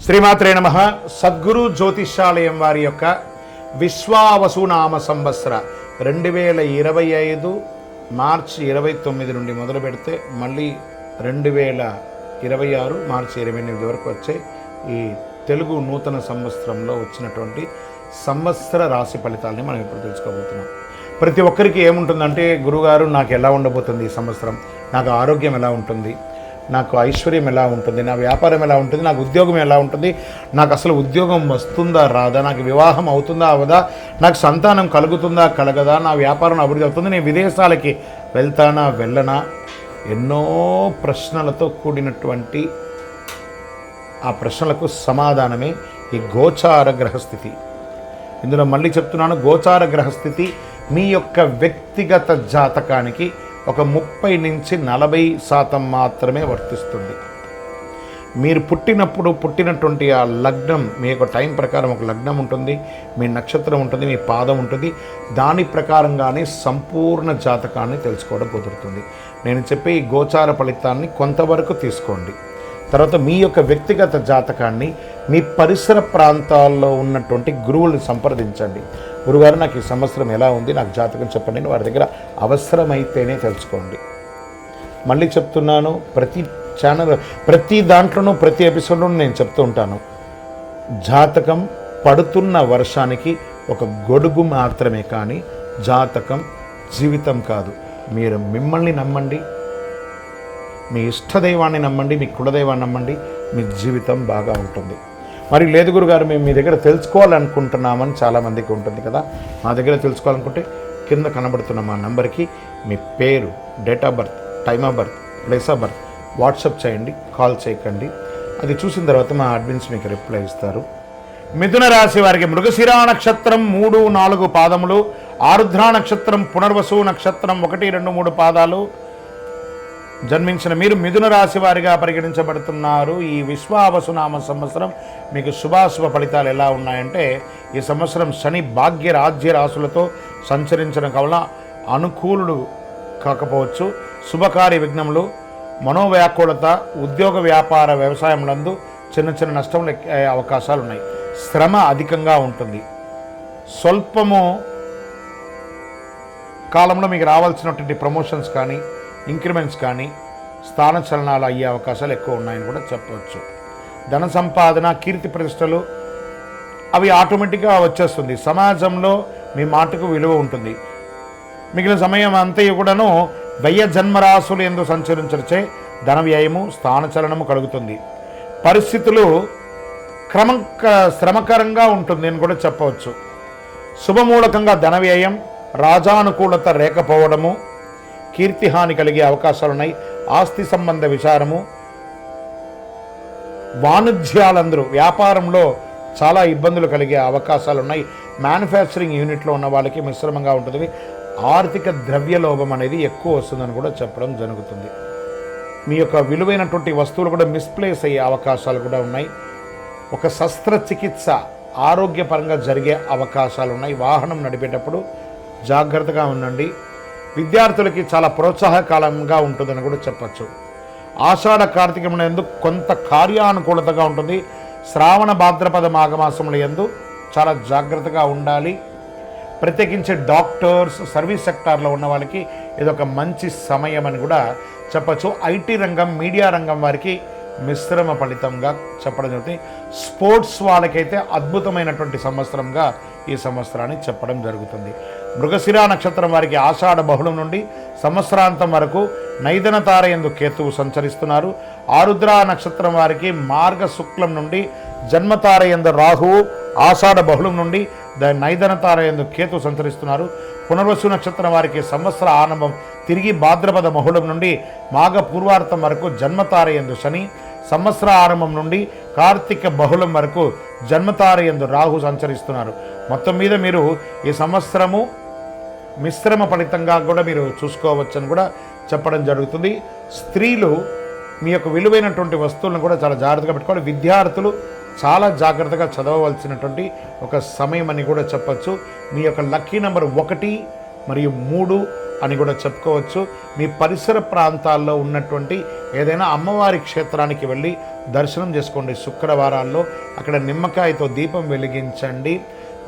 శ్రీమాత్రే నమః. సద్గురు జ్యోతిష్యాలయం వారి యొక్క విశ్వావసునామ సంవత్సర 2025 మార్చి 29 నుండి మొదలు పెడితే మళ్ళీ 2026 మార్చి 28 వరకు వచ్చే ఈ తెలుగు నూతన సంవత్సరంలో వచ్చినటువంటి సంవత్సర రాశి ఫలితాలని మనం ఇప్పుడు తెలుసుకోబోతున్నాం. ప్రతి ఒక్కరికి ఏముంటుందంటే, గురుగారు నాకు ఎలా ఉండబోతుంది ఈ సంవత్సరం, నాకు ఆరోగ్యం ఎలా ఉంటుంది, నాకు ఐశ్వర్యం ఎలా ఉంటుంది, నా వ్యాపారం ఎలా ఉంటుంది, నాకు ఉద్యోగం ఎలా ఉంటుంది, నాకు అసలు ఉద్యోగం వస్తుందా రాదా, నాకు వివాహం అవుతుందా అవదా, నాకు సంతానం కలుగుతుందా కలగదా, నా వ్యాపారం అభివృద్ధి అవుతుంది, నేను విదేశాలకి వెళ్తానా వెళ్ళనా, ఎన్నో ప్రశ్నలతో కూడినటువంటి ఆ ప్రశ్నలకు సమాధానమే ఈ గోచార గ్రహస్థితి. ఇందులో మళ్ళీ చెప్తున్నాను, గోచార గ్రహస్థితి మీ యొక్క వ్యక్తిగత జాతకానికి ఒక 30 నుంచి 40% మాత్రమే వర్తిస్తుంది. మీరు పుట్టినటువంటి ఆ లగ్నం, మీ యొక్క టైం ప్రకారం ఒక లగ్నం ఉంటుంది, మీ నక్షత్రం ఉంటుంది, మీ పాదం ఉంటుంది, దాని ప్రకారంగానే సంపూర్ణ జాతకాన్ని తెలుసుకోవడం కుదురుతుంది. నేను చెప్పే ఈ గోచార ఫలితాన్ని కొంతవరకు తీసుకోండి. తర్వాత మీ యొక్క వ్యక్తిగత జాతకాన్ని మీ పరిసర ప్రాంతాల్లో ఉన్నటువంటి గురువులను సంప్రదించండి. గురుగారు నాకు ఈ సంవత్సరం ఎలా ఉంది, నాకు జాతకం చెప్పండి అని వారి దగ్గర అవసరమైతేనే తెలుసుకోండి. మళ్ళీ చెప్తున్నాను, ప్రతి దాంట్లోనూ ప్రతి ఎపిసోడ్లోనూ నేను చెప్తూ ఉంటాను, జాతకం పడుతున్న వర్షానికి ఒక గొడుగు మాత్రమే, కానీ జాతకం జీవితం కాదు. మీరు మిమ్మల్ని నమ్మండి, మీ ఇష్టదైవాన్ని నమ్మండి, మీ కులదైవాన్ని నమ్మండి, మీ జీవితం బాగా ఉంటుంది. మరి లేదు గురుగారు, మేము మీ దగ్గర తెలుసుకోవాలనుకుంటున్నామని చాలామందికి ఉంటుంది కదా. మా దగ్గర తెలుసుకోవాలనుకుంటే కింద కనబడుతున్న మా నంబర్కి మీ పేరు, date of birth, time of birth, place of birth WhatsApp చేయండి, కాల్ చేయకండి. అది చూసిన తర్వాత మా అడ్మిన్స్ మీకు రిప్లై ఇస్తారు. మిథున రాశి వారికి మృగశిరా నక్షత్రం 3, 4 పాదములు, ఆరుద్ర నక్షత్రం, పునర్వసు నక్షత్రం 1, 2, 3 పాదాలు జన్మించిన మీరు మిథున రాశి వారిగా పరిగణించబడుతున్నారు. ఈ విశ్వావసునామ సంవత్సరం మీకు శుభాశుభ ఫలితాలు ఎలా ఉన్నాయంటే, ఈ సంవత్సరం శని భాగ్య రాజ్య రాశులతో సంచరించడం వలన అనుకూలుడు కాకపోవచ్చు. శుభకార్య విఘ్నములు, మనోవ్యాకులత, ఉద్యోగ వ్యాపార వ్యవసాయములందు చిన్న నష్టములు అయ్యే అవకాశాలు ఉన్నాయి. శ్రమ అధికంగా ఉంటుంది. స్వల్పము కాలంలో మీకు రావాల్సినటువంటి ప్రమోషన్స్ కానీ, ఇంక్రిమెంట్స్ కానీ, స్థాన చలనాలు అయ్యే అవకాశాలు ఎక్కువ ఉన్నాయని కూడా చెప్పవచ్చు. ధన సంపాదన, కీర్తి ప్రతిష్టలు అవి ఆటోమేటిక్గా వచ్చేస్తుంది. సమాజంలో మీ మాటకు విలువ ఉంటుంది. మిగిలిన సమయం అంతయు కూడాను వ్యయ జన్మరాశులు ఎందు సంచరించే ధన వ్యయము, స్థానచలనము కలుగుతుంది. పరిస్థితులు శ్రమకరంగా ఉంటుంది అని కూడా చెప్పవచ్చు. శుభమూలకంగా ధన వ్యయం, రాజానుకూలత లేకపోవడము, కీర్తిహాని కలిగే అవకాశాలున్నాయి. ఆస్తి సంబంధ విచారము, వాణిజ్యాలందరూ వ్యాపారంలో చాలా ఇబ్బందులు కలిగే అవకాశాలున్నాయి. మ్యానుఫ్యాక్చరింగ్ యూనిట్లో ఉన్న వాళ్ళకి మిశ్రమంగా ఉంటుంది. ఆర్థిక ద్రవ్యలోభం అనేది ఎక్కువ వస్తుందని కూడా చెప్పడం జరుగుతుంది. మీ యొక్క విలువైనటువంటి వస్తువులు కూడా మిస్ప్లేస్ అయ్యే అవకాశాలు కూడా ఉన్నాయి. ఒక శస్త్రచికిత్స ఆరోగ్యపరంగా జరిగే అవకాశాలు ఉన్నాయి. వాహనం నడిపేటప్పుడు జాగ్రత్తగా ఉండండి. విద్యార్థులకి చాలా ప్రోత్సాహకాలంగా ఉంటుందని కూడా చెప్పచ్చు. ఆషాఢ కార్తీకం యందు కొంత కార్యానుకూలతగా ఉంటుంది. శ్రావణ భాద్రపద మాఘమాసముల యందు చాలా జాగ్రత్తగా ఉండాలి. ప్రత్యేకించి డాక్టర్స్, సర్వీస్ సెక్టార్లో ఉన్న వాళ్ళకి ఇదొక మంచి సమయం అని కూడా చెప్పచ్చు. ఐటీ రంగం, మీడియా రంగం వారికి మిశ్రమ ఫలితంగా చెప్పడం జరుగుతుంది. స్పోర్ట్స్ వాళ్ళకైతే అద్భుతమైనటువంటి సంవత్సరంగా ఈ సంవత్సరాన్ని చెప్పడం జరుగుతుంది. మృగశిరా నక్షత్రం వారికి ఆషాఢ బహుళం నుండి సంవత్సరాంతం వరకు నైదన తార యందు కేతువు సంచరిస్తున్నారు. ఆరుద్ర నక్షత్రం వారికి మార్గ శుక్లం నుండి జన్మతార యందు రాహువు, ఆషాఢ బహుళం నుండి నైదన తార యందు కేతువు సంచరిస్తున్నారు. పునర్వసు నక్షత్రం వారికి సంవత్సర ఆరంభం తిరిగి భాద్రపద మహుళం నుండి మాఘ పూర్వార్థం వరకు జన్మతార యందు శని, సంవత్సర ఆరంభం నుండి కార్తీక బహుళం వరకు జన్మతార యందు రాహు సంచరిస్తున్నారు. మొత్తం మీద మీరు ఈ సంవత్సరము మిశ్రమ ఫలితంగా కూడా మీరు చూసుకోవచ్చని కూడా చెప్పడం జరుగుతుంది. స్త్రీలు మీ యొక్క విలువైనటువంటి వస్తువులను కూడా చాలా జాగ్రత్తగా పెట్టుకోవాలి. విద్యార్థులు చాలా జాగ్రత్తగా చదవవలసినటువంటి ఒక సమయం అని కూడా చెప్పచ్చు. మీ యొక్క లక్కీ నెంబర్ 1, మరియు 3 అని కూడా చెప్పుకోవచ్చు. మీ పరిసర ప్రాంతాల్లో ఉన్నటువంటి ఏదైనా అమ్మవారి క్షేత్రానికి వెళ్ళి దర్శనం చేసుకోండి. శుక్రవారాల్లో అక్కడ నిమ్మకాయతో దీపం వెలిగించండి.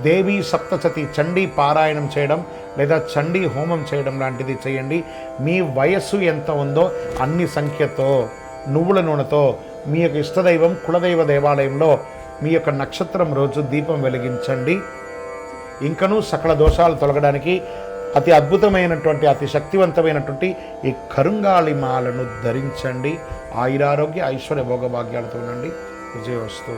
దేవీ సప్తశతి చండీ పారాయణం చేయడం లేదా చండీ హోమం చేయడం లాంటిది చేయండి. మీ వయస్సు ఎంత ఉందో అన్ని సంఖ్యతో నువ్వుల నూనెతో మీ యొక్క ఇష్టదైవం కులదైవ దేవాలయంలో మీ యొక్క నక్షత్రం రోజు దీపం వెలిగించండి. ఇంకనూ సకల దోషాలు తొలగడానికి అతి అద్భుతమైనటువంటి అతి శక్తివంతమైనటువంటి ఈ కరుంగాళిమాలను ధరించండి. ఆయురారోగ్య ఐశ్వర్య భోగభాగ్యాలతో ఉండండి. విజయవస్తు.